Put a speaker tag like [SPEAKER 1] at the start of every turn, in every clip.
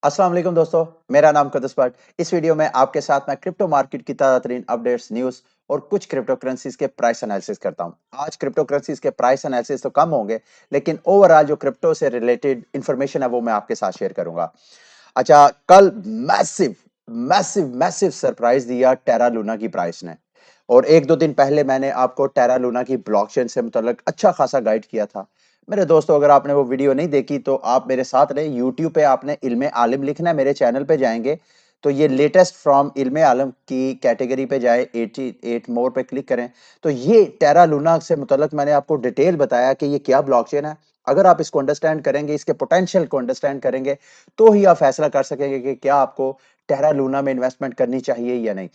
[SPEAKER 1] अस्सलाम वालेकुम दोस्तों, मेरा नाम कदस बट। इस वीडियो में आपके साथ मैं क्रिप्टो मार्केट की ताज़ा तरीन अपडेट्स, न्यूज़ और कुछ क्रिप्टो करेंसीज के प्राइस एनालिसिस करता हूं। आज क्रिप्टो करेंसीज के प्राइस एनालिसिस तो कम होंगे, लेकिन ओवरऑल जो क्रिप्टो से रिलेटेड इंफॉर्मेशन है वो मैं आपके साथ शेयर करूंगा। अच्छा, कल मैसिव मैसिव मैसिव सरप्राइज दिया टेरा लूना की प्राइस ने। और एक दो दिन पहले मैंने आपको टेरा लूना की ब्लॉकचेन से मुतल्लिक अच्छा खासा गाइड किया था। मेरे दोस्तों, अगर आपने वो वीडियो नहीं देखी तो आप मेरे साथ रहे। यूट्यूब पे आपने इल्मे आलिम लिखना है, मेरे चैनल पे जाएंगे तो ये लेटेस्ट फ्रॉम इल्मे आलम की कैटेगरी पे जाए, 88 मोर पे क्लिक करें। तो ये टेरा लूना से मुतल्लिक मैंने आपको डिटेल बताया कि ये क्या ब्लॉकचेन है। अगर आप इसको अंडरस्टैंड करेंगे, इसके पोटेंशियल को अंडरस्टैंड करेंगे, तो ही आप फैसला कर सकेंगे कि क्या आपको टेरा लूना में इन्वेस्टमेंट करनी चाहिए या नहीं।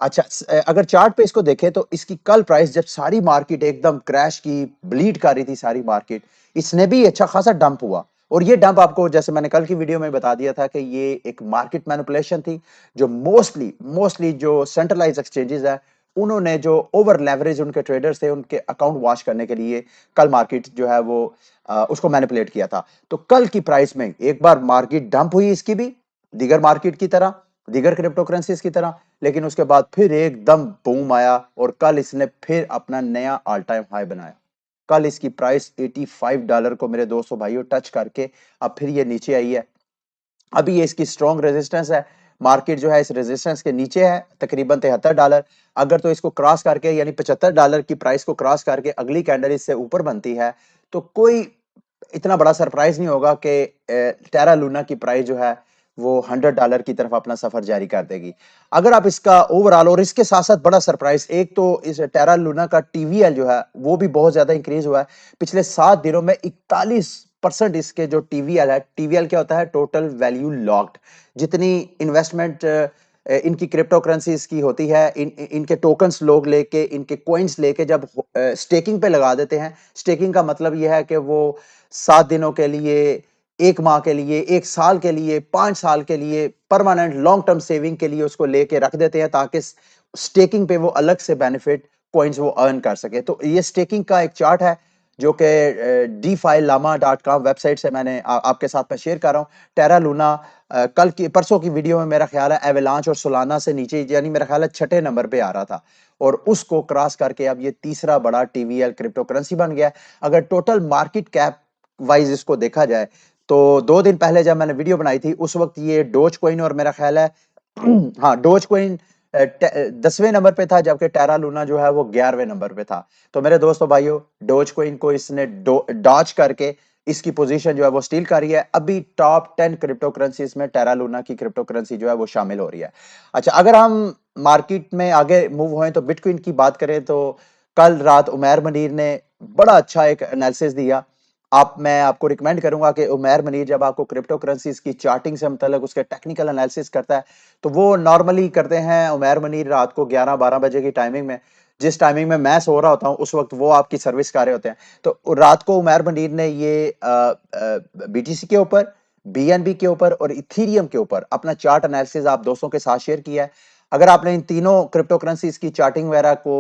[SPEAKER 1] अच्छा, अगर चार्ट पे इसको देखें तो इसकी कल प्राइस जब सारी मार्केट एकदम क्रैश की, ब्लीड कर रही थी सारी मार्केट, इसने भी अच्छा खासा डंप हुआ। और ये डंप आपको, जैसे मैंने कल की वीडियो में बता दिया था कि ये एक मार्केट मैनिपुलेशन थी, जो मोस्टली मोस्टली जो सेंट्रलाइज एक्सचेंजेस है, उन्होंने जो ओवर लेवरेज उनके ट्रेडर्स थे, उनके अकाउंट वॉश करने के लिए कल मार्केट जो है वो उसको मैनिपुलेट किया था। तो कल की प्राइस में एक बार मार्केट डंप हुई, इसकी भी दीगर मार्केट की तरह, दीगर क्रिप्टो करेंसीज की तरह। लेकिन उसके बाद फिर एकदम बूम आया और कल इसने फिर अपना नया ऑल टाइम हाई बनाया। कल इसकी प्राइस $85 को मेरे दोस्तों भाइयों टच करके अब फिर ये नीचे आई है। अभी ये इसकी स्ट्रॉन्ग रेजिस्टेंस है। मार्केट जो है इस रेजिस्टेंस के नीचे है, तकरीबन $73। अगर तो इसको क्रॉस करके, यानी $75 की प्राइस को क्रॉस करके अगली कैंडल इससे ऊपर बनती है, तो कोई इतना बड़ा सरप्राइज नहीं होगा कि टेरा लूना की प्राइस जो है वो $100 की तरफ अपना सफर जारी कर देगी। अगर आप इसका ओवरऑल, और इसके साथ साथ बड़ा सरप्राइज, एक तो इस टेरा लूना का टीवीएल जो है वो भी बहुत ज्यादा इंक्रीज हुआ है। पिछले 7 दिनों में 41% इसके जो टीवीएल है, टीवीएल क्या होता है, टोटल वैल्यू लॉक्ड। जितनी इन्वेस्टमेंट इनकी क्रिप्टो करेंसीज की होती है, इनके टोकन्स लोग लेके, इनके कॉइन्स लेके जब स्टेकिंग पे लगा देते हैं। स्टेकिंग का मतलब यह है कि वो 7 दिनों के लिए, 1 माह के लिए, 1 साल के लिए, 5 साल के लिए, परमानेंट लॉन्ग टर्म सेविंग के लिए उसको लेके रख देते हैं, ताकि स्टेकिंग पे वो अलग से बेनिफिट कॉइन्स वो अर्न कर सके। तो ये स्टेकिंग का एक चार्ट है जो कि DeFiLlama.com वेबसाइट से मैंने आपके साथ में शेयर कर रहा हूँ। टेरा लूना कल की, परसों की वीडियो में मेरा ख्याल है एवेलांच और सोलाना से नीचे, यानी मेरा ख्याल है छठे नंबर पे आ रहा था, और उसको क्रॉस करके अब ये तीसरा बड़ा टीवीएल क्रिप्टो करेंसी बन गया है। अगर टोटल मार्केट कैप वाइज इसको देखा जाए तो 2 दिन पहले जब मैंने वीडियो बनाई थी उस वक्त ये डोज कॉइन, और मेरा ख्याल है हाँ, डोज कॉइन 10वें नंबर पे था, जबकि टेरा लूना जो है वो 11वें नंबर पे था। तो मेरे दोस्तों भाइयों, डोज कॉइन को इसने डॉच करके इसकी पोजीशन जो है वो स्टील कर रही है। अभी टॉप 10 क्रिप्टो करेंसीज में टेरा लूना की क्रिप्टो करेंसी जो है वो शामिल हो रही है। अच्छा, अगर हम मार्केट में आगे मूव हुए तो बिटकॉइन की बात करें तो कल रात उमैर मनीर ने बड़ा अच्छा एक एनालिसिस दिया। मैं आपको रिकमेंड करूंगा कि उमैर मनीर जब आपको क्रिप्टो करेंसीज की चार्टिंग से मतलब उसके टेक्निकल एनालिसिस करता है, तो वो नॉर्मली करते हैं उमैर मनीर रात को 11-12 बजे की टाइमिंग में। जिस टाइमिंग में मैं सो रहा होता हूं उस वक्त वो आपकी सर्विस कर रहे होते हैं। तो रात को उमैर मनीर ने ये बीटीसी के ऊपर, बीएनबी के ऊपर और इथीरियम के ऊपर अपना चार्ट एनालिसिस आप दोस्तों के साथ शेयर किया है। अगर आपने इन तीनों क्रिप्टो करेंसीज की चार्टिंग वगैरह को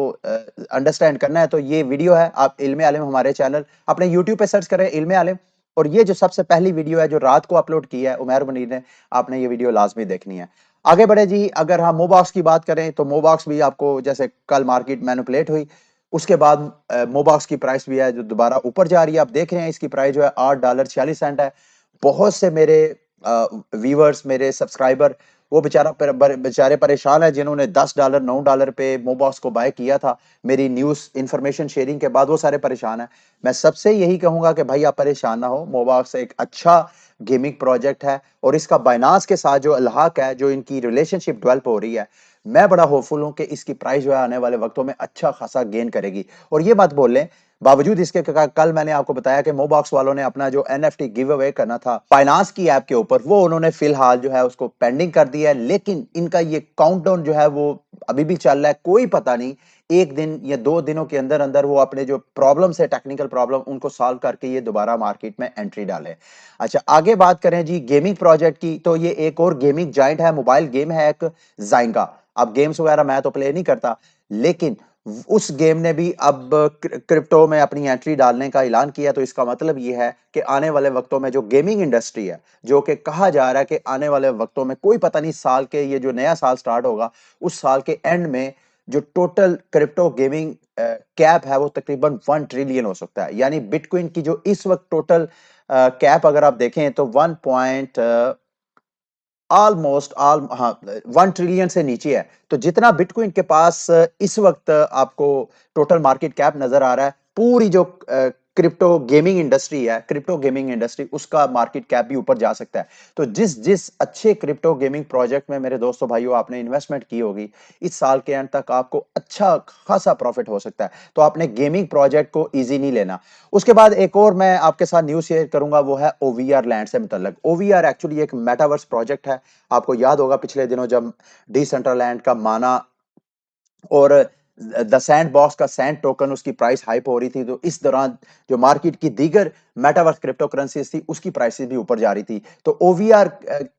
[SPEAKER 1] अंडरस्टैंड करना है तो ये वीडियो है, आप इल्मे आलिम हमारे चैनल अपने यूट्यूब पे सर्च करें इल्मे आलिम, और ये जो सबसे पहली वीडियो है जो रात को अपलोड की है उमैर मुनीर ने, आपने ये वीडियो लाजमी देखनी है। आगे बढ़े जी, अगर हम मोबॉक्स की बात करें तो मोबॉक्स भी आपको, जैसे कल मार्केट मैनिपुलेट हुई, उसके बाद मोबॉक्स की प्राइस भी है जो दोबारा ऊपर जा रही है। आप देख रहे हैं इसकी प्राइस जो है $8.46 है। बहुत से मेरे व्यूअर्स, मेरे सब्सक्राइबर, वो बेचारे परेशान है, जिन्होंने $10 $9 पे मोबॉक्स को बाय किया था। मेरी न्यूज़ इन्फॉर्मेशन शेयरिंग के बाद वो सारे परेशान हैं। मैं सबसे यही कहूंगा कि भाई आप परेशान ना हो, मोबॉक्स एक अच्छा गेमिंग प्रोजेक्ट है, और इसका बाइनांस के साथ जो अलहाक है, जो इनकी रिलेशनशिप डेवलप हो रही है, मैं बड़ा होपफुल हूं कि इसकी प्राइस जो है आने वाले वक्तों में अच्छा खासा गेन करेगी। और ये बात बोल लें, बावजूद इसके कल मैंने आपको बताया कि मोबॉक्स वालों ने अपना जो एनएफटी गिव अवे करना था फाइनांस की ऐप के ऊपर, वो उन्होंने फिलहाल जो है उसको पेंडिंग कर दिया है। लेकिन इनका ये काउंटडाउन जो है वो अभी भी चल रहा है। कोई पता नहीं, 1 दिन या 2 दिनों के अंदर अंदर वो अपने जो प्रॉब्लम है, टेक्निकल प्रॉब्लम, उनको सॉल्व करके ये दोबारा मार्केट में एंट्री डाले। अच्छा, आगे बात करें जी गेमिंग प्रोजेक्ट की, तो ये एक और गेमिंग जाइंट है, मोबाइल गेम है एक, जाइंगा। अब गेम्स वगैरह मैं तो प्ले नहीं करता, लेकिन उस गेम ने भी अब क्रिप्टो में अपनी एंट्री डालने का ऐलान किया। तो इसका मतलब ये है कि आने वाले वक्तों में जो गेमिंग इंडस्ट्री है, जो कि कहा जा रहा है कि आने वाले वक्तों में कोई पता नहीं, साल के ये जो नया साल स्टार्ट होगा उस साल के एंड में जो टोटल क्रिप्टो गेमिंग कैप है वो तकरीबन 1 ट्रिलियन हो सकता है। यानी बिटकॉइन की जो इस वक्त टोटल कैप अगर आप देखें तो 1 ऑलमोस्ट ऑल हाँ 1 ट्रिलियन से नीचे है। तो जितना बिटकॉइन के पास इस वक्त आपको टोटल मार्केट कैप नजर आ रहा है, पूरी जो क्रिप्टो गेमिंग इंडस्ट्री उसका मार्केट कैप भी ऊपर जा सकता है। तो जिस जिस अच्छे क्रिप्टो गेमिंग प्रोजेक्ट में मेरे दोस्तों भाइयों आपने इन्वेस्टमेंट की होगी, इस साल के एंड तक आपको अच्छा खासा प्रॉफिट हो सकता है। तो आपने गेमिंग प्रोजेक्ट को इजी नहीं लेना। उसके बाद एक और मैं आपके साथ न्यूज शेयर करूंगा, वो है ओवीआर लैंड से मुतल्लक। ओवीआर एक्चुअली एक मेटावर्स प्रोजेक्ट है। आपको याद होगा पिछले दिनों जब डिसेंट्रलैंड का माना और द सैंड बॉक्स का सैंड टोकन उसकी प्राइस हाइप हो रही थी, तो इस दौरान जो मार्केट की दीगर मेटावर्स क्रिप्टो करेंसीज थी उसकी प्राइसेस भी ऊपर जा रही थी। तो ओवीआर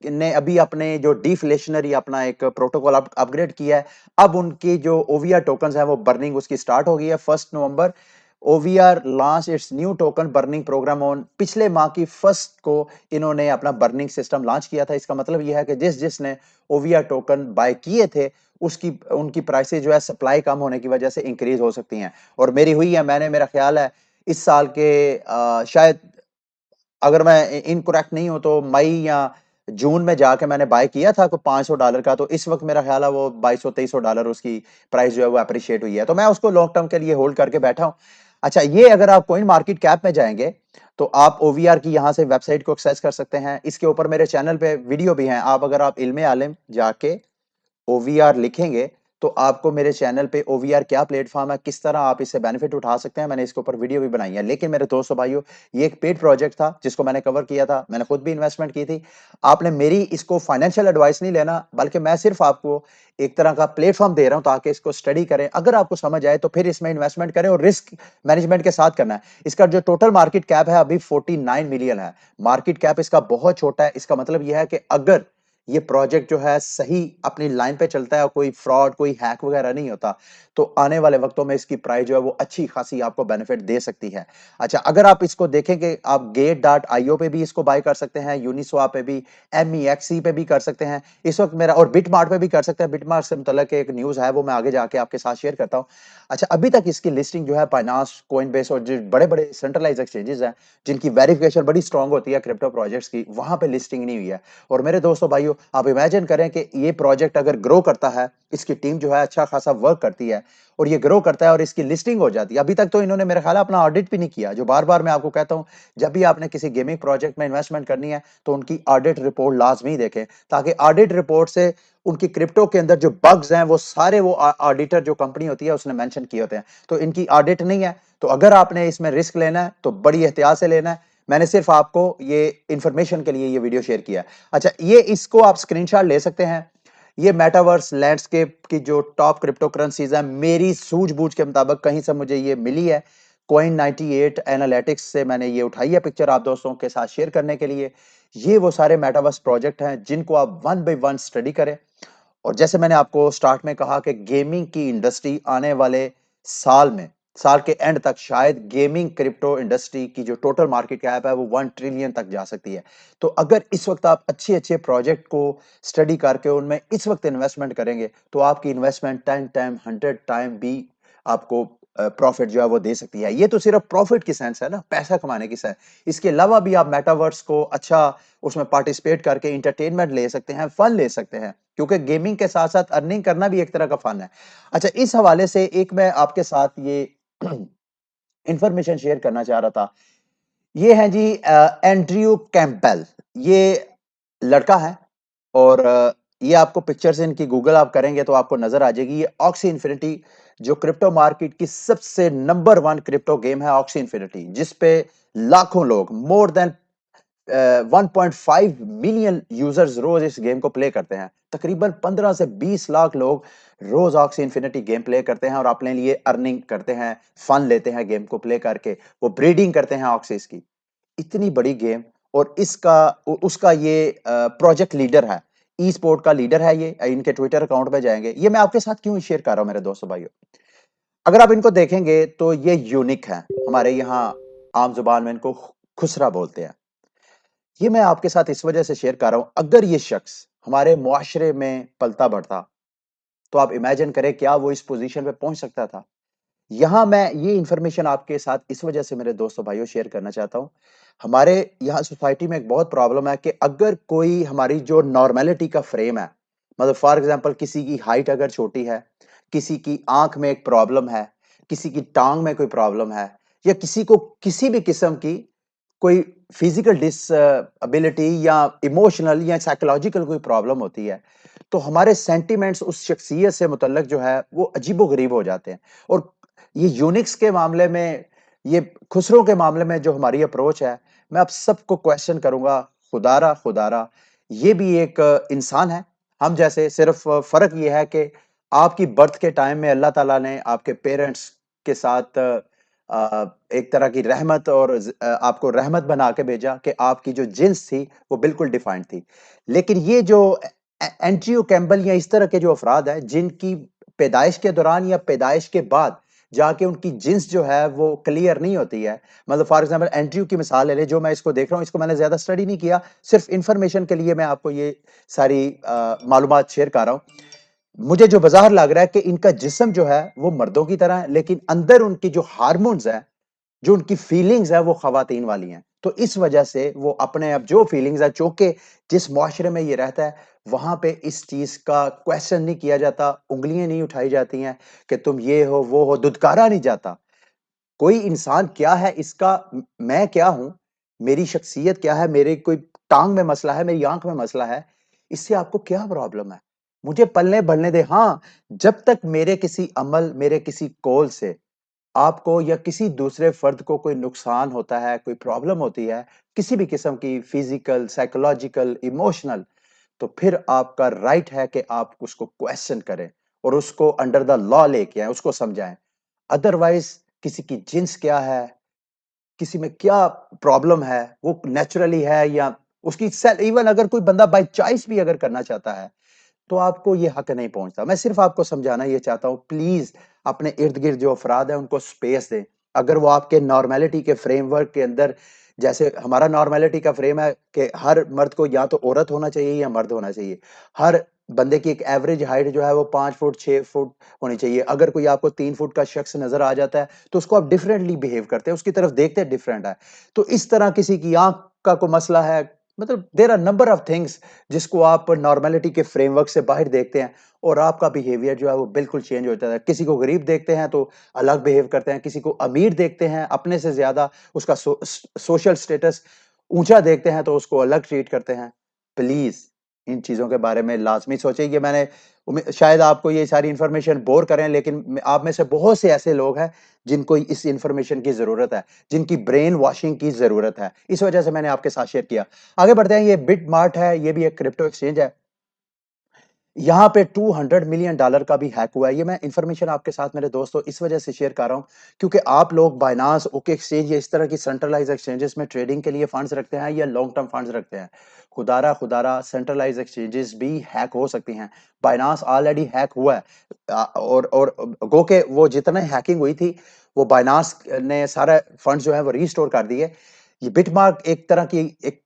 [SPEAKER 1] ने अभी अपने जो डिफ्लेशनरी अपना एक प्रोटोकॉल अपग्रेड किया है। अब उनकी जो ओवीआर टोकन है वो बर्निंग उसकी स्टार्ट हो गई है 1 नवंबर। OVR launch its new token burning program on, पिछले माह की फर्स्ट को इन्होंने अपना बर्निंग सिस्टम लॉन्च किया था। इसका मतलब यह है कि जिस जिसने OVR टोकन बाय किए थे उसकी उनकी प्राइसेस जो है सप्लाई कम होने की वजह से इंक्रीज हो सकती हैं। और मेरी हुई है, मैंने मेरा ख्याल है इस साल के शायद अगर मैं इनकरेक्ट नहीं हूं तो मई या जून में जाके मैंने बाय किया था को $500 का। तो इस वक्त मेरा ख्याल है वो $2200-2300 उसकी प्राइस जो है वो अप्रिशिएट हुई है। तो मैं उसको लॉन्ग टर्म के लिए होल्ड करके बैठा हूं। अच्छा, ये अगर आप कोइन मार्केट कैप में जाएंगे तो आप ओवीआर की यहां से वेबसाइट को एक्सेस कर सकते हैं। इसके ऊपर मेरे चैनल पे वीडियो भी हैं। आप अगर आप इल्मे आलिम जाके ओवीआर लिखेंगे तो आपको मेरे चैनल पे ओवीआर क्या प्लेटफॉर्म है, किस तरह आप इससे बेनिफिट उठा सकते हैं, मैंने इसके ऊपर वीडियो भी बनाई है। लेकिन मेरे दोस्तों भाइयों, ये एक पेड प्रोजेक्ट था जिसको मैंने कवर किया था, मैंने खुद भी इन्वेस्टमेंट की थी। आपने मेरी इसको फाइनेंशियल एडवाइस नहीं लेना, बल्कि मैं सिर्फ आपको एक तरह का प्लेटफॉर्म दे रहा हूं ताकि इसको स्टडी करें। अगर आपको समझ आए तो फिर इसमें इन्वेस्टमेंट करें और रिस्क मैनेजमेंट के साथ करना है। इसका जो टोटल मार्केट कैप है अभी 49 मिलियन है। मार्केट कैप इसका बहुत छोटा है। इसका मतलब यह है कि अगर ये प्रोजेक्ट जो है सही अपनी लाइन पे चलता है और कोई फ्रॉड कोई हैक वगैरह नहीं होता, तो आने वाले वक्तों में इसकी प्राइस जो है वो अच्छी खासी आपको बेनिफिट दे सकती है। अच्छा, अगर आप इसको देखेंगे, आप गेट.io पे भी इसको बाय कर सकते हैं, यूनिस्वाप पे भी, MEXC पे भी कर सकते हैं इस वक्त मेरा, और बिटमार्ट पे भी कर सकते हैं। बिटमार्ट से मुतल्लिक एक न्यूज है वो मैं आगे जाके आपके साथ शेयर करता हूं। अच्छा, अभी तक इसकी लिस्टिंग जो है बाइनांस, कोइनबेस और जो बड़े बड़े सेंट्रलाइज एक्सचेंजेस हैं जिनकी वेरिफिकेशन बड़ी स्ट्रांग होती है क्रिप्टो प्रोजेक्ट्स की, वहां पे लिस्टिंग नहीं हुई है। और मेरे दोस्तों भाइयों, आप इमेजिन करें कि ये प्रोजेक्ट अगर ग्रो करता है, इसकी टीम जो है अच्छा खासा वर्क करती है और ये ग्रो करता है और इसकी लिस्टिंग हो जाती है। अभी तक तो इन्होंने मेरे ख्याल है अपना ऑडिट भी नहीं किया। जो बार बार मैं आपको कहता हूं, जब भी आपने किसी गेमिंग प्रोजेक्ट में इन्वेस्टमेंट करनी है तो उनकी ऑडिट रिपोर्ट लाजमी देखें, ताकि ऑडिट रिपोर्ट से उनकी क्रिप्टो के अंदर जो बग्स हैं वो सारे वो ऑडिटर जो कंपनी होती है उसने मेंशन किए होते हैं। तो इनकी ऑडिट नहीं है। तो अगर आपने इसमें रिस्क लेना है तो बड़ी एहतियात से लेना है। मैंने सिर्फ आपको ये इंफॉर्मेशन के लिए ये वीडियो शेयर किया है। अच्छा, ये इसको आप स्क्रीनशॉट ले सकते हैं। ये मेटावर्स लैंडस्केप की जो टॉप क्रिप्टो करेंसीज है, मेरी सूझबूझ के मुताबिक कहीं से मुझे ये मिली है, कॉइन 98 एनालिटिक्स से मैंने ये उठाई है पिक्चर आप दोस्तों के साथ शेयर करने के लिए। ये वो सारे मेटावर्स प्रोजेक्ट हैं जिनको आप वन बाय वन स्टडी करें। और जैसे मैंने आपको स्टार्ट में कहा कि गेमिंग की इंडस्ट्री आने वाले साल में, साल के एंड तक शायद गेमिंग क्रिप्टो इंडस्ट्री की जो टोटल मार्केट कैप है वो 1 ट्रिलियन तक जा सकती है। तो अगर इस वक्त आप अच्छे अच्छे प्रोजेक्ट को स्टडी करके उनमें इस वक्त इन्वेस्टमेंट करेंगे तो आपकी इन्वेस्टमेंट 10 टाइम 100 टाइम भी आपको प्रॉफिट जो है वो दे सकती है। ये तो सिर्फ प्रॉफिट की सेंस है ना, पैसा कमाने की सेंस। इसके अलावा भी आप मेटावर्स को अच्छा उसमें पार्टिसिपेट करके इंटरटेनमेंट ले सकते हैं, फन ले सकते हैं, क्योंकि गेमिंग के साथ साथ अर्निंग करना भी एक तरह का फन है। अच्छा, इस हवाले से एक मैं आपके साथ ये इंफॉर्मेशन शेयर करना चाह रहा था। ये है जी एंड्रयू कैंपबेल। ये लड़का है और ये आपको पिक्चर्स इनकी गूगल आप करेंगे तो आपको नजर आ जाएगी। ये ऑक्सी इन्फिनिटी जो क्रिप्टो मार्केट की सबसे नंबर 1 क्रिप्टो गेम है, ऑक्सी इन्फिनिटी, जिस पे लाखों लोग, मोर देन 1.5 मिलियन यूजर्स रोज इस गेम को प्ले करते हैं। तकरीबन 15 से 20 लाख लोग रोज ऑक्सी इन्फिनिटी गेम प्ले करते हैं और अपने लिए अर्निंग करते हैं, फन लेते हैं गेम को प्ले करके। वो ब्रीडिंग करते हैं ऑक्सीज की। इतनी बड़ी गेम, और इसका उसका ये प्रोजेक्ट लीडर है, ई स्पोर्ट का लीडर है ये। इनके ट्विटर अकाउंट पे जाएंगे। ये मैं आपके साथ क्यों शेयर कर रहा हूं मेरे दोस्तों भाइयों, अगर आप इनको देखेंगे तो ये यूनिक है। हमारे यहाँ आम जुबान में इनको खुसरा बोलते हैं। ये मैं आपके साथ इस वजह से शेयर कर रहा हूं, अगर ये शख्स हमारे मुआशरे में पलता बढ़ता तो आप इमेजिन करें क्या वो इस पोजीशन पे पहुंच सकता था। यहाँ मैं ये इंफॉर्मेशन आपके साथ इस वजह से मेरे दोस्तों भाइयों शेयर करना चाहता हूँ। हमारे यहाँ सोसाइटी में एक बहुत प्रॉब्लम है कि अगर कोई हमारी जो नॉर्मेलिटी का फ्रेम है, मतलब फॉर एग्जांपल किसी की हाइट अगर छोटी है, किसी की आंख में एक प्रॉब्लम है, किसी की टांग में कोई प्रॉब्लम है, या किसी को किसी भी किस्म की कोई फिजिकल डिसएबिलिटी या इमोशनल या साइकोलॉजिकल कोई प्रॉब्लम होती है, तो हमारे सेंटिमेंट्स उस शख्सियत से मुतल्लक जो है वो अजीबो-गरीब हो जाते हैं। और ये यूनिक्स के मामले में, ये खुसरो के मामले में जो हमारी अप्रोच है, मैं आप सबको क्वेश्चन करूँगा, खुदारा खुदारा, ये भी एक इंसान है, हम जैसे, सिर्फ़ फ़र्क ये है कि आपकी बर्थ के टाइम में अल्लाह ताला ने आपके पेरेंट्स के साथ एक तरह की रहमत और आपको रहमत बना के भेजा कि आपकी जो जिन्स थी, वो बिल्कुल डिफाइंड थी। लेकिन ये जो एंड्रयू कैम्पबेल या इस तरह के जो अफ़राद हैं, जिनकी पैदाइश के दौरान या पैदाइश के बाद जाके उनकी जिन्स जो है वो क्लियर नहीं होती है। मतलब फॉर एग्ज़ाम्पल एंड्रयू की मिसाल ले लें, जो मैं इसको देख रहा हूँ, इसको मैंने ज़्यादा स्टडी नहीं किया, सिर्फ़ इन्फॉर्मेशन के लिए मैं आपको ये सारी मालूमात शेयर कर रहा हूँ। मुझे जो बाज़ाहिर लग रहा है कि इनका जिस्म जो है वो मर्दों की तरह है, लेकिन अंदर उनकी जो हार्मोन्स हैं, जो उनकी फीलिंग्स है, वो ख़वातीन वाली हैं। तो इस वजह से वो अपने आप जो फीलिंग्स है, चूँकि जिस मुआशरे में ये रहता है, वहाँ पे इस चीज़ का क्वेश्चन नहीं किया जाता, उँगलियाँ नहीं उठाई जाती हैं कि तुम ये हो, वो हो, दुत्कारा नहीं जाता। कोई इंसान क्या है, इसका मैं क्या हूँ, मेरी शख्सियत क्या है, मेरे कोई टाँग में मसला है, मेरी आँख में मसला है, इससे आपको क्या प्रॉब्लम है? मुझे पलने-बढ़ने दें। हाँ, जब तक मेरे किसी अमल, मेरे किसी कौल से आपको या किसी दूसरे फर्द को कोई नुकसान होता है, कोई प्रॉब्लम होती है, किसी भी किस्म की फिज़िकल, साइकोलॉजिकल, इमोशनल, तो फिर आपका राइट है कि आप उसको क्वेश्चन करें और उसको अंडर द लॉ लेके आएँ, उसको समझाएँ। अदरवाइज़ किसी की जिन्स क्या है, किसी में क्या प्रॉब्लम है, वो नेचुरली है या उसकी सेल, इवन अगर कोई बंदा बाय चॉइस भी अगर करना चाहता है, तो आपको ये हक नहीं पहुँचता। मैं सिर्फ़ आपको समझाना ये चाहता हूँ, प्लीज़ अपने इर्द-गिर्द जो अफ़राद हैं, उनको स्पेस दें। अगर वो आपके नॉर्मैलिटी के फ्रेमवर्क के अंदर, जैसे हमारा नॉर्मैलिटी का फ्रेम है कि हर मर्द को या तो औरत होना चाहिए या मर्द होना चाहिए। हर बंदे की एक एवरेज हाइट जो है वो 5 फुट, 6 फुट होनी चाहिए। अगर कोई आपको 3 फुट का शख्स नज़र आ जाता है, तो उसको आप डिफरेंटली बिहेव करते हैं, उसकी तरफ देखते डिफरेंट है। तो इस तरह किसी की आँख का कोई मसला है, मतलब there are number of things जिसको आप नॉर्मैलिटी के फ्रेमवर्क से बाहर देखते हैं और आपका बिहेवियर जो है वो बिल्कुल चेंज हो जाता है। किसी को गरीब देखते हैं तो अलग बिहेव करते हैं, किसी को अमीर देखते हैं, अपने से ज़्यादा उसका सोशल स्टेटस ऊँचा देखते हैं तो उसको अलग ट्रीट करते हैं। प्लीज़ इन चीज़ों के बारे में लाज़मी सोचें। ये मैंने शायद आपको ये सारी इन्फॉर्मेशन बोर करें, लेकिन आप में से बहुत से ऐसे लोग हैं जिनको इस इन्फॉर्मेशन की ज़रूरत है, जिनकी ब्रेन वॉशिंग की ज़रूरत है। इस वजह से मैंने आपके साथ शेयर किया। आगे बढ़ते हैं, ये बिटमार्ट है, ये भी एक क्रिप्टो एक्सचेंज है। यहाँ पे $200 मिलियन का भी हैक हुआ है। ये मैं इन्फॉर्मेशन आपके साथ मेरे दोस्तों इस वजह से शेयर कर रहा हूँ, क्योंकि आप लोग बाइनांस, ओके एक्सचेंज या इस तरह की सेंट्रलाइज़ एक्सचेंजेस में ट्रेडिंग के लिए फंड्स रखते हैं या लॉन्ग टर्म फंड्स रखते हैं। खुदारा खुदारा सेंट्रलाइज़ एक्सचेंजेस भी हैक हो सकती हैं। बाइनांस ऑलरेडी हैक हुआ है। और गो के वो जितने हैकिंग हुई थी, वो बाइनांस ने सारा फंड्स जो है वो रिस्टोर कर दिए। ये बिटमार्क एक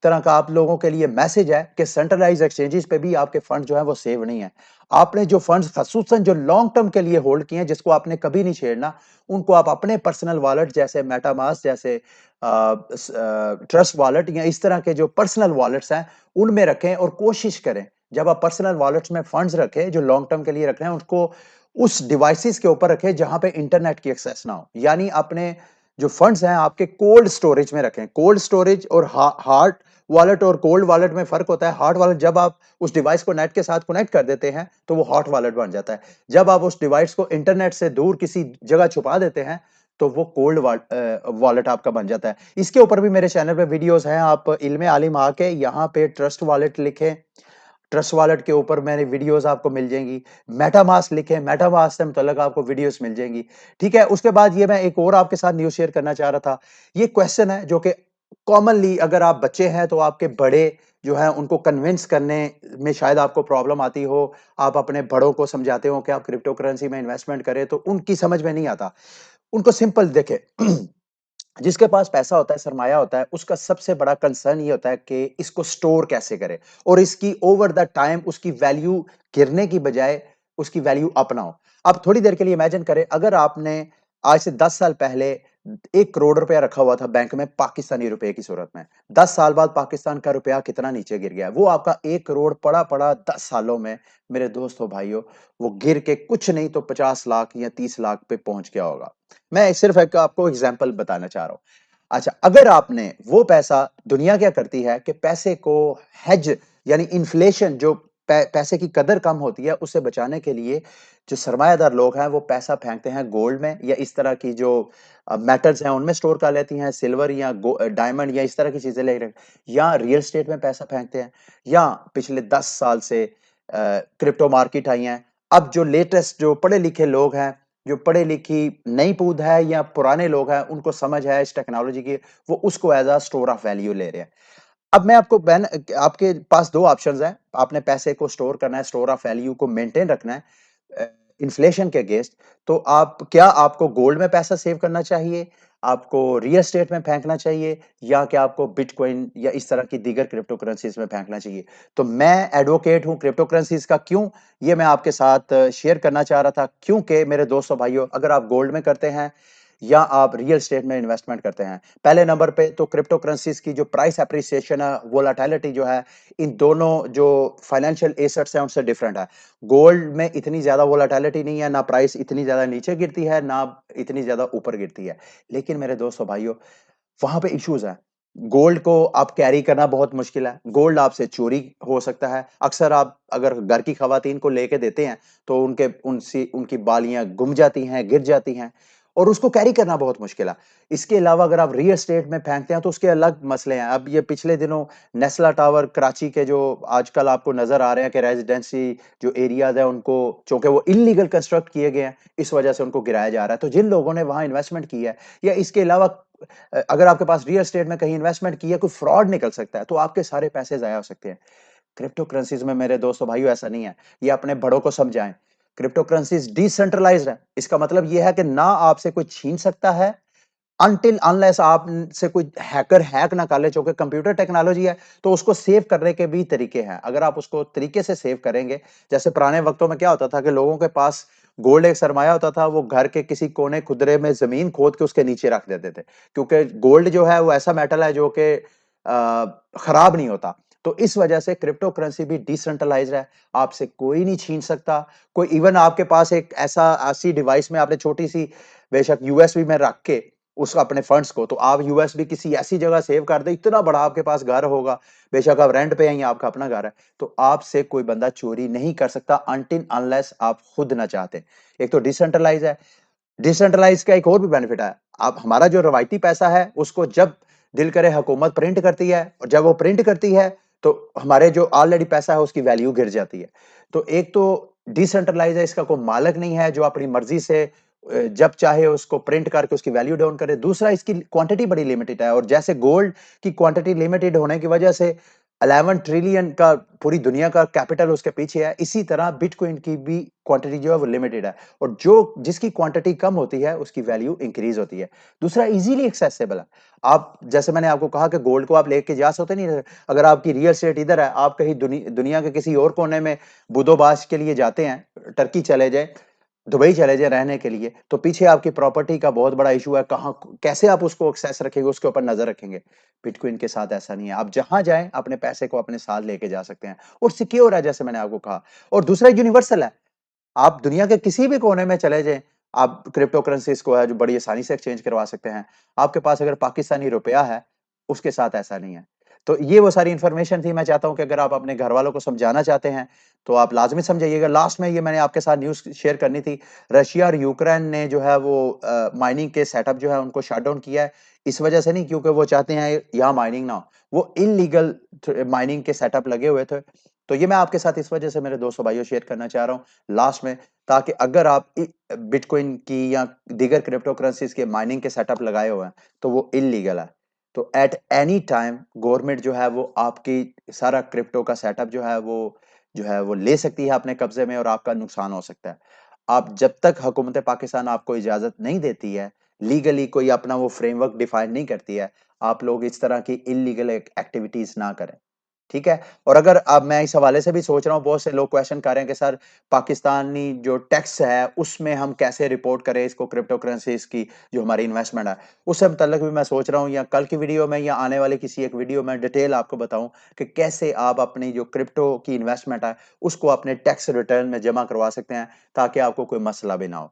[SPEAKER 1] तरह का आप लोगों के लिए मैसेज है कि सेंट्रलाइज्ड एक्सचेंजेस पे भी आपके फंड जो है वो सेव नहीं है। आपने जो फंड्स खसूसन जो लॉन्ग टर्म के लिए होल्ड किए हैं, जिसको आपने कभी नहीं छेड़ना, उनको आप अपने पर्सनल वॉलेट जैसे मेटामास्क जैसे ट्रस्ट वॉलेट या इस तरह के जो पर्सनल वॉलेट्स हैं, उनमें रखें और कोशिश करें जब आप पर्सनल वॉलेट्स में फंड्स रखें जो लॉन्ग टर्म के लिए रख रहे हैं, उसको उस डिवाइसेस के ऊपर रखें जहां पे इंटरनेट की एक्सेस ना हो। यानी अपने जो फंड्स हैं आपके कोल्ड स्टोरेज में रखें। कोल्ड स्टोरेज और हार्ड वॉलेट और कोल्ड वॉलेट में फ़र्क होता है। हार्ड वॉलेट जब आप उस डिवाइस को नेट के साथ कनेक्ट कर देते हैं, तो वो हॉट वॉलेट बन जाता है। जब आप उस डिवाइस को इंटरनेट से दूर किसी जगह छुपा देते हैं, तो वो कोल्ड वॉलेट आपका बन जाता है। इसके ऊपर भी मेरे चैनल पे वीडियोज़ हैं, आप इल्म आलिम आके यहाँ पे ट्रस्ट वॉलेट लिखें, ट्रस्ट वॉलेट के ऊपर मेरी वीडियोस आपको मिल जाएंगी। मेटामास्क लिखें, मेटामास्क से मुतल्लिक आपको वीडियोस मिल जाएंगी। ठीक है, उसके बाद ये मैं एक और आपके साथ न्यूज़ शेयर करना चाह रहा था। ये क्वेश्चन है जो कि कॉमनली अगर आप बच्चे हैं तो आपके बड़े जो है उनको कन्विंस करने में शायद आपको प्रॉब्लम आती हो। आप अपने बड़ों को समझाते हो कि आप क्रिप्टो करेंसी में इन्वेस्टमेंट करें तो उनकी समझ में नहीं आता। उनको सिंपल देखें जिसके पास पैसा होता है, सरमाया होता है, उसका सबसे बड़ा कंसर्न ये होता है कि इसको स्टोर कैसे करें और इसकी ओवर द टाइम उसकी वैल्यू गिरने की बजाय उसकी वैल्यू अप ना हो। अब थोड़ी देर के लिए इमेजिन करें अगर आपने आज से 10 साल पहले 1 करोड़ रुपया रखा हुआ था बैंक में पाकिस्तानी रुपए की सूरत में। 10 साल बाद पाकिस्तान का रुपया कितना नीचे गिर गया है? वो आपका 1 करोड़ पड़ा-पड़ा 10 सालों में मेरे दोस्तों भाइयों, वो गिर के कुछ नहीं तो 50 लाख या 30 लाख पे पहुंच गया होगा। मैं सिर्फ एक आपको एग्जांपल बताना चाह रहा हूं। अच्छा, अगर आपने वो पैसा दुनिया क्या करती है कि पैसे को हेज यानी इन्फ्लेशन जो पैसे की कदर कम होती है उससे बचाने के लिए जो सरमायादार लोग हैं वो पैसा फेंकते हैं गोल्ड में या इस तरह की जो मेटल्स हैं उनमें स्टोर कर लेती हैं सिल्वर या डायमंड या इस तरह की चीजें ले रहे या रियल स्टेट में पैसा फेंकते हैं या पिछले 10 साल से क्रिप्टो मार्केट आई हैं। अब जो लेटेस्ट जो पढ़े लिखे लोग हैं जो पढ़े लिखी नई पूद है या पुराने लोग हैं उनको समझ है इस टेक्नोलॉजी की वो उसको as a store of value ले रहे हैं। अब मैं आपको बैन आपके पास 2 ऑप्शंस हैं। आपने पैसे को स्टोर करना है, स्टोर ऑफ वैल्यू को मेंटेन रखना है इन्फ्लेशन के अगेंस्ट। तो आप क्या आपको गोल्ड में पैसा सेव करना चाहिए? आपको रियल एस्टेट में फेंकना चाहिए या क्या आपको बिटकॉइन या इस तरह की दीगर क्रिप्टो करेंसीज में फेंकना चाहिए? तो मैं एडवोकेट हूं क्रिप्टो करेंसीज का। क्यों? ये मैं आपके साथ शेयर करना चाह रहा था क्योंकि मेरे दोस्तों भाइयों अगर आप गोल्ड में करते हैं या आप रियल एस्टेट में इन्वेस्टमेंट करते हैं, पहले नंबर पे तो क्रिप्टो करेंसीज की जो प्राइस एप्रिसिएशन है, वोलेटिलिटी जो है, इन दोनों जो फाइनेंशियल एसेट्स हैं उनसे डिफरेंट है। गोल्ड में इतनी ज्यादा वोलेटिलिटी नहीं है, ना प्राइस इतनी ज्यादा नीचे गिरती है, ना इतनी ज्यादा ऊपर गिरती है। लेकिन मेरे दोस्तों भाइयों वहां पे इश्यूज हैं। गोल्ड को आप कैरी करना बहुत मुश्किल है। गोल्ड आपसे चोरी हो सकता है। अक्सर आप अगर घर की खवातीन को लेके देते हैं तो उनके उनसी उनकी बालियां गुम जाती हैं, गिर जाती हैं और उसको कैरी करना बहुत मुश्किल है। इसके अलावा अगर आप रियल एस्टेट में फेंकते हैं तो उसके अलग मसले हैं। अब ये पिछले दिनों नेस्ला टावर कराची के जो आजकल आपको नजर आ रहे हैं कि रेजिडेंसी जो एरियाज है उनको चूंकि वो इलीगल कंस्ट्रक्ट किए गए हैं इस वजह से उनको गिराया जा रहा है। तो जिन लोगों ने वहां इन्वेस्टमेंट की है या इसके अलावा अगर आपके पास रियल एस्टेट में कहीं इन्वेस्टमेंट की है कोई फ्रॉड निकल सकता है तो आपके सारे पैसे जाया हो सकते हैं। क्रिप्टो करेंसीज में मेरे दोस्तों भाइयों ऐसा नहीं है। ये अपने बड़ों को समझाएं। क्रिप्टो करेंसीज डिसेंट्रलाइज्ड है। इसका मतलब यह है कि ना आपसे कोई छीन सकता है अनटिल अनलेस आप से कोई हैकर हैक ना कर ले। चूंकि कंप्यूटर टेक्नोलॉजी है तो उसको सेव करने के भी तरीके हैं। अगर आप उसको तरीके से सेव करेंगे जैसे पुराने वक्तों में क्या होता था कि लोगों के पास गोल्ड एक सरमाया होता था वो घर के किसी कोने खुदरे में जमीन खोद के उसके नीचे रख देते थे क्योंकि गोल्ड जो है वो ऐसा मेटल है जो कि खराब नहीं होता। तो इस वजह से क्रिप्टो करेंसी भी डिसेंट्रलाइज्ड है। आपसे कोई नहीं छीन सकता। कोई इवन आपके पास एक ऐसा ऐसी डिवाइस में आपने छोटी सी बेशक यूएसबी में रख के उस अपने फंड्स को तो आप यूएसबी किसी ऐसी जगह सेव कर दे इतना बड़ा आपके पास घर होगा बेशक आप रेंट पे हैं या आपका अपना घर है तो आपसे कोई बंदा चोरी नहीं कर सकता अनटिल अनलेस आप खुद ना चाहते। एक तो डिसेंट्रलाइज है। डिसेंट्रलाइज का एक और भी बेनिफिट है। आप हमारा जो रवायती पैसा है उसको जब दिल करे हुकूमत प्रिंट करती है और जब वो प्रिंट करती है तो हमारे जो ऑलरेडी पैसा है उसकी वैल्यू गिर जाती है। तो एक तो डिसेंट्रलाइज है इसका कोई मालिक नहीं है जो अपनी मर्जी से जब चाहे उसको प्रिंट करके उसकी वैल्यू डाउन करे। दूसरा इसकी क्वांटिटी बड़ी लिमिटेड है और जैसे गोल्ड की क्वांटिटी लिमिटेड होने की वजह से 11 ट्रिलियन का पूरी दुनिया का कैपिटल उसके पीछे है इसी तरह बिटकॉइन की भी क्वांटिटी जो है वो लिमिटेड है और जो जिसकी क्वांटिटी कम होती है उसकी वैल्यू इंक्रीज होती है। दूसरा इजीली एक्सेसिबल है। आप जैसे मैंने आपको कहा कि गोल्ड को आप लेके जा सकते नहीं। अगर आपकी रियल एस्टेट इधर है आप कहीं दुनिया के किसी और कोने में बुदोबाश के लिए जाते हैं टर्की चले जाए दुबई चले जाए रहने के लिए तो पीछे आपकी प्रॉपर्टी का बहुत बड़ा इशू है। कहाँ कैसे आप उसको एक्सेस रखेंगे उसके ऊपर नजर रखेंगे। बिटकॉइन के साथ ऐसा नहीं है। आप जहां जाएं अपने पैसे को अपने साथ लेके जा सकते हैं और सिक्योर है जैसे मैंने आपको कहा। और दूसरा यूनिवर्सल है। आप दुनिया के किसी भी कोने में चले जाएं आप क्रिप्टो करेंसीज को है जो बड़ी आसानी से एक्सचेंज करवा सकते हैं। आपके पास अगर पाकिस्तानी रुपया है उसके साथ ऐसा नहीं है। तो ये वो सारी इंफॉर्मेशन थी। मैं चाहता हूं कि अगर आप अपने घर वालों को समझाना चाहते हैं तो आप लाजमी समझाइएगा। लास्ट में ये मैंने आपके साथ न्यूज शेयर करनी थी। रशिया और यूक्रेन ने जो है वो माइनिंग के सेटअप जो है उनको शट डाउन किया है। इस वजह से नहीं क्योंकि वो चाहते हैं यहाँ माइनिंग ना हो। वो इनलीगल माइनिंग के सेटअप लगे हुए थे। तो ये मैं आपके साथ इस वजह से मेरे दोस्तों भाइयों शेयर करना चाह रहा हूँ लास्ट में ताकि अगर आप बिटकॉइन की या दीगर क्रिप्टो करेंसीज के माइनिंग के सेटअप लगाए हुए हैं तो वो इलीगल है। तो एट एनी टाइम गवर्नमेंट जो है वो आपकी सारा क्रिप्टो का सेटअप जो है वो ले सकती है अपने कब्जे में और आपका नुकसान हो सकता है। आप जब तक हुकूमत पाकिस्तान आपको इजाजत नहीं देती है, लीगली कोई अपना वो फ्रेमवर्क डिफाइन नहीं करती है, आप लोग इस तरह की इलीगल एक्टिविटीज ना करें। ठीक है। और अगर अब मैं इस हवाले से भी सोच रहा हूँ, बहुत से लोग क्वेश्चन कर रहे हैं कि सर पाकिस्तानी जो टैक्स है उसमें हम कैसे रिपोर्ट करें इसको, क्रिप्टो करेंसीज की जो हमारी इन्वेस्टमेंट है उससे मुतल्लिक भी मैं सोच रहा हूँ, या कल की वीडियो में या आने वाले किसी एक वीडियो में डिटेल आपको बताऊं कि कैसे आप अपनी जो क्रिप्टो की इन्वेस्टमेंट है उसको अपने टैक्स रिटर्न में जमा करवा सकते हैं, ताकि आपको कोई मसला भी ना हो।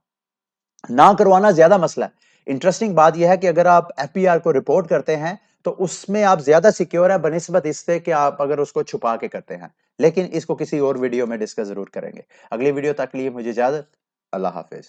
[SPEAKER 1] ना करवाना ज्यादा मसला है। इंटरेस्टिंग बात यह है कि अगर आप एफपीआर को रिपोर्ट करते हैं तो उसमें आप ज्यादा सिक्योर है बनिस्बत इससे कि आप अगर उसको छुपा के करते हैं। लेकिन इसको किसी और वीडियो में डिस्कस जरूर करेंगे। अगली वीडियो तक लिए मुझे इजाजत। अल्लाह हाफिज।